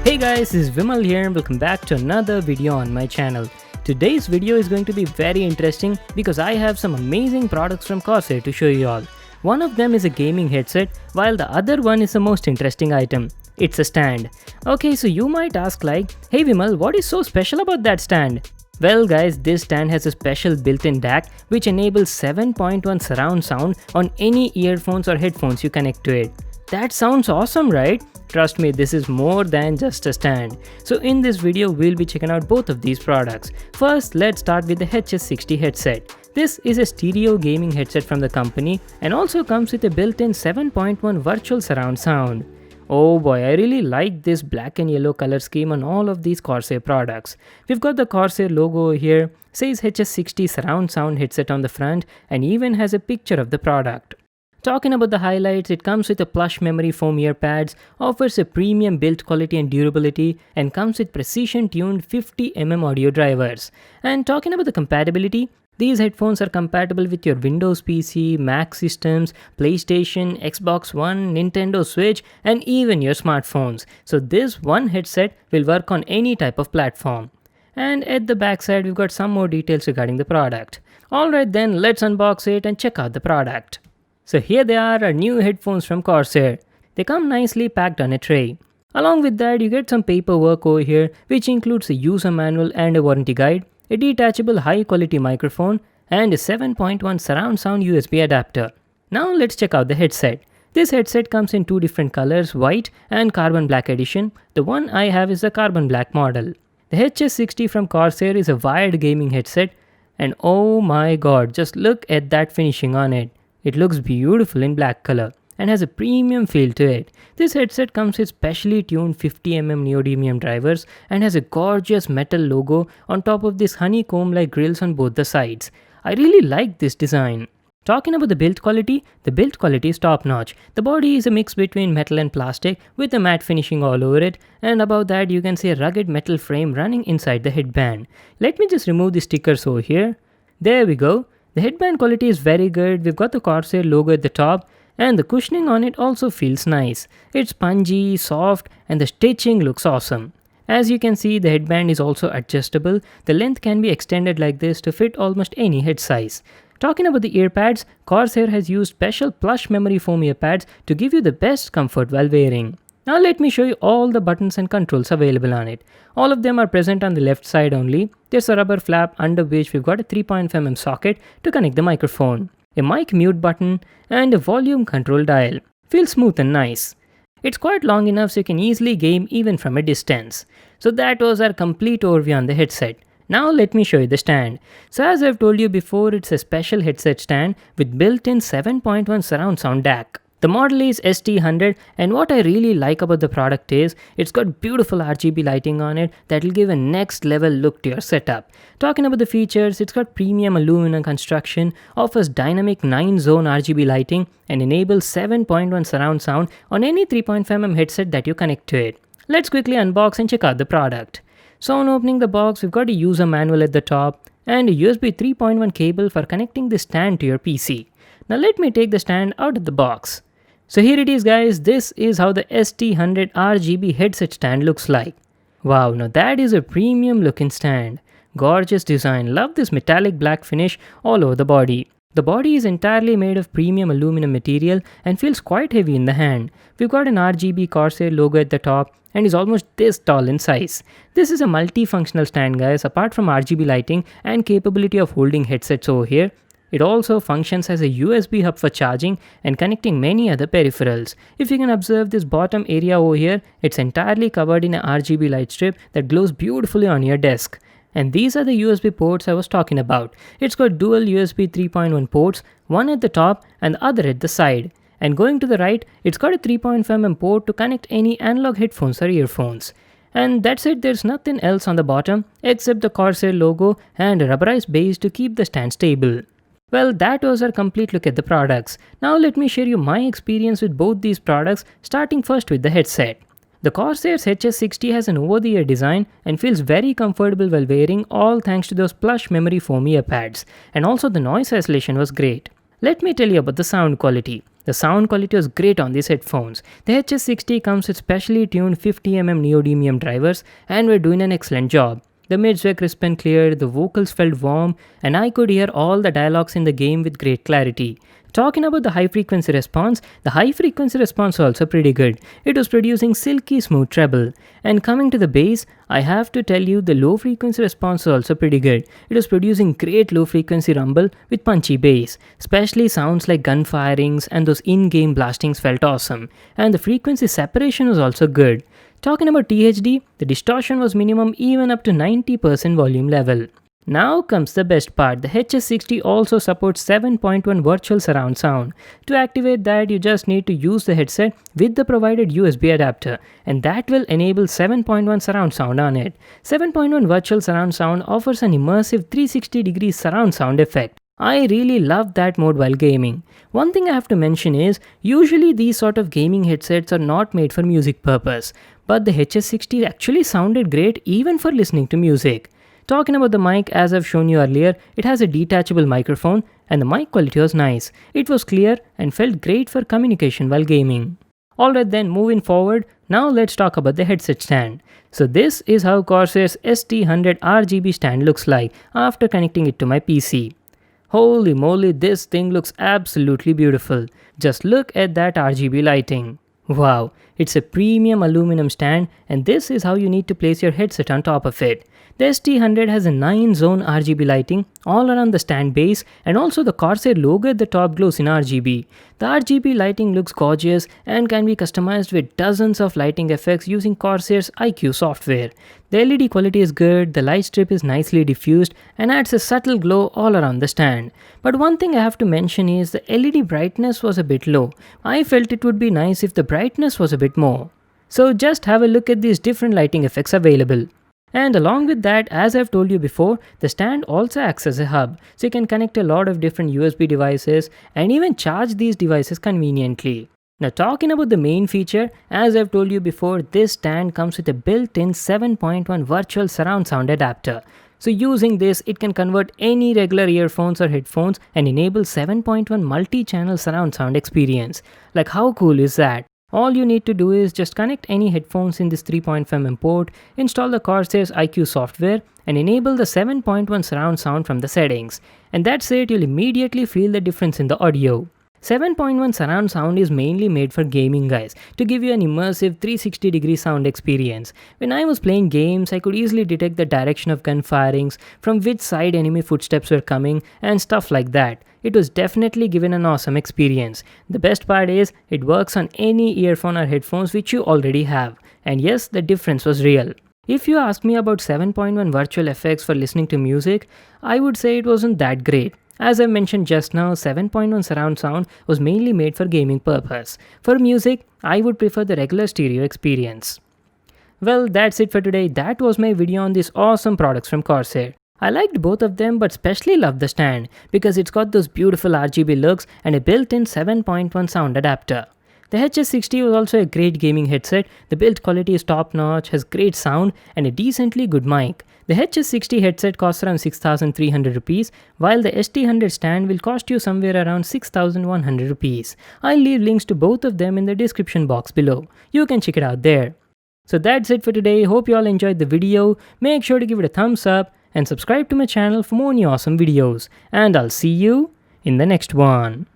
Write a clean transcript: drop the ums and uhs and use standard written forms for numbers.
Hey guys, this is Vimal here and welcome back to another video on my channel. Today's video is going to be very interesting because I have some amazing products from Corsair to show you all. One of them is a gaming headset while the other one is the most interesting item. It's a stand. Okay, so you might ask like, hey Vimal, what is so special about that stand? Well guys, this stand has a special built-in DAC which enables 7.1 surround sound on any earphones or headphones you connect to it. That sounds awesome, right? Trust me, this is more than just a stand. So in this video, we'll be checking out both of these products. First, let's start with the HS60 headset. This is a stereo gaming headset from the company and also comes with a built-in 7.1 virtual surround sound. Oh boy, I really like this black and yellow color scheme on all of these Corsair products. We've got the Corsair logo here, says HS60 surround sound headset on the front and even has a picture of the product. Talking about the highlights, it comes with a plush memory foam ear pads, offers a premium build quality and durability, and comes with precision-tuned 50mm audio drivers. And talking about the compatibility, these headphones are compatible with your Windows PC, Mac systems, PlayStation, Xbox One, Nintendo Switch, and even your smartphones. So this one headset will work on any type of platform. And at the back side, we've got some more details regarding the product. Alright then, let's unbox it and check out the product. So here they are, our new headphones from Corsair. They come nicely packed on a tray. Along with that, you get some paperwork over here which includes a user manual and a warranty guide, a detachable high quality microphone, and a 7.1 surround sound USB adapter. Now let's check out the headset. This headset comes in two different colors, white and carbon black edition. The one I have is the carbon black model. The HS60 from Corsair is a wired gaming headset and oh my god, just look at that finishing on it. It looks beautiful in black color and has a premium feel to it. This headset comes with specially tuned 50mm neodymium drivers and has a gorgeous metal logo on top of this honeycomb-like grills on both the sides. I really like this design. Talking about the build quality is top-notch. The body is a mix between metal and plastic with a matte finishing all over it, and above that you can see a rugged metal frame running inside the headband. Let me just remove the stickers over here. There we go. The headband quality is very good. We've got the Corsair logo at the top and the cushioning on it also feels nice. It's spongy, soft, and the stitching looks awesome. As you can see, the headband is also adjustable. The length can be extended like this to fit almost any head size. Talking about the ear pads, Corsair has used special plush memory foam ear pads to give you the best comfort while wearing. Now let me show you all the buttons and controls available on it. All of them are present on the left side only. There's a rubber flap under which we've got a 3.5mm socket to connect the microphone, a mic mute button, and a volume control dial. Feels smooth and nice. It's quite long enough so you can easily game even from a distance. So that was our complete overview on the headset. Now let me show you the stand. So as I've told you before, it's a special headset stand with built-in 7.1 surround sound DAC. The model is ST100 and what I really like about the product is it's got beautiful RGB lighting on it that will give a next level look to your setup. Talking about the features, it's got premium aluminum construction, offers dynamic 9-zone RGB lighting and enables 7.1 surround sound on any 3.5mm headset that you connect to it. Let's quickly unbox and check out the product. So on opening the box, we've got a user manual at the top and a USB 3.1 cable for connecting the stand to your PC. Now let me take the stand out of the box. So here it is guys, this is how the ST100 RGB headset stand looks like. Wow, now that is a premium looking stand. Gorgeous design, love this metallic black finish all over the body. The body is entirely made of premium aluminum material and feels quite heavy in the hand. We've got an RGB Corsair logo at the top and is almost this tall in size. This is a multifunctional stand guys. Apart from RGB lighting and capability of holding headsets over here, it also functions as a USB hub for charging and connecting many other peripherals. If you can observe this bottom area over here, it's entirely covered in a RGB light strip that glows beautifully on your desk. And these are the USB ports I was talking about. It's got dual USB 3.1 ports, one at the top and the other at the side. And going to the right, it's got a 3.5mm port to connect any analog headphones or earphones. And that's it, there's nothing else on the bottom except the Corsair logo and a rubberized base to keep the stand stable. Well, that was our complete look at the products. Now let me share you my experience with both these products, starting first with the headset. The Corsair's HS60 has an over-the-ear design and feels very comfortable while wearing, all thanks to those plush memory foam ear pads. And also the noise isolation was great. Let me tell you about the sound quality. The sound quality was great on these headphones. The HS60 comes with specially tuned 50mm neodymium drivers and were doing an excellent job. The mids were crisp and clear, the vocals felt warm, and I could hear all the dialogues in the game with great clarity. Talking about the high frequency response, the high frequency response was also pretty good. It was producing silky smooth treble. And coming to the bass, I have to tell you the low frequency response was also pretty good. It was producing great low frequency rumble with punchy bass. Especially sounds like gun firings and those in-game blastings felt awesome. And the frequency separation was also good. Talking about THD, the distortion was minimum even up to 90% volume level. Now comes the best part. The HS60 also supports 7.1 virtual surround sound. To activate that, you just need to use the headset with the provided USB adapter, and that will enable 7.1 surround sound on it. 7.1 virtual surround sound offers an immersive 360-degree surround sound effect. I really love that mode while gaming. One thing I have to mention is, usually these sort of gaming headsets are not made for music purpose, but the HS60 actually sounded great even for listening to music. Talking about the mic, as I've shown you earlier, it has a detachable microphone and the mic quality was nice. It was clear and felt great for communication while gaming. Alright then, moving forward, now let's talk about the headset stand. So this is how Corsair's ST100 RGB stand looks like after connecting it to my PC. Holy moly, this thing looks absolutely beautiful. Just look at that RGB lighting. Wow, it's a premium aluminum stand, and this is how you need to place your headset on top of it. The ST100 has a 9-zone RGB lighting all around the stand base, and also the Corsair logo at the top glows in RGB. The RGB lighting looks gorgeous and can be customized with dozens of lighting effects using Corsair's IQ software. The LED quality is good, the light strip is nicely diffused and adds a subtle glow all around the stand. But one thing I have to mention is the LED brightness was a bit low. I felt it would be nice if the brightness was a bit more. So just have a look at these different lighting effects available. And along with that, as I've told you before, the stand also acts as a hub, so you can connect a lot of different USB devices and even charge these devices conveniently. Now talking about the main feature, as I've told you before, this stand comes with a built-in 7.1 virtual surround sound adapter. So using this, it can convert any regular earphones or headphones and enable 7.1 multi-channel surround sound experience. Like, how cool is that? All you need to do is just connect any headphones in this 3.5mm port, install the Corsair's IQ software, and enable the 7.1 surround sound from the settings. And that's it, you'll immediately feel the difference in the audio. 7.1 surround sound is mainly made for gaming guys, to give you an immersive 360-degree sound experience. When I was playing games, I could easily detect the direction of gun firings, from which side enemy footsteps were coming, and stuff like that. It was definitely given an awesome experience. The best part is, it works on any earphone or headphones which you already have. And yes, the difference was real. If you ask me about 7.1 virtual effects for listening to music, I would say it wasn't that great. As I mentioned just now, 7.1 surround sound was mainly made for gaming purpose. For music, I would prefer the regular stereo experience. Well, that's it for today. That was my video on these awesome products from Corsair. I liked both of them, but especially loved the stand because it's got those beautiful RGB looks and a built-in 7.1 sound adapter. The HS60 was also a great gaming headset. The build quality is top-notch, has great sound and a decently good mic. The HS60 headset costs around 6,300 rupees, while the ST100 stand will cost you somewhere around 6,100 rupees. I'll leave links to both of them in the description box below. You can check it out there. So that's it for today. Hope you all enjoyed the video. Make sure to give it a thumbs up and subscribe to my channel for more new awesome videos. And I'll see you in the next one.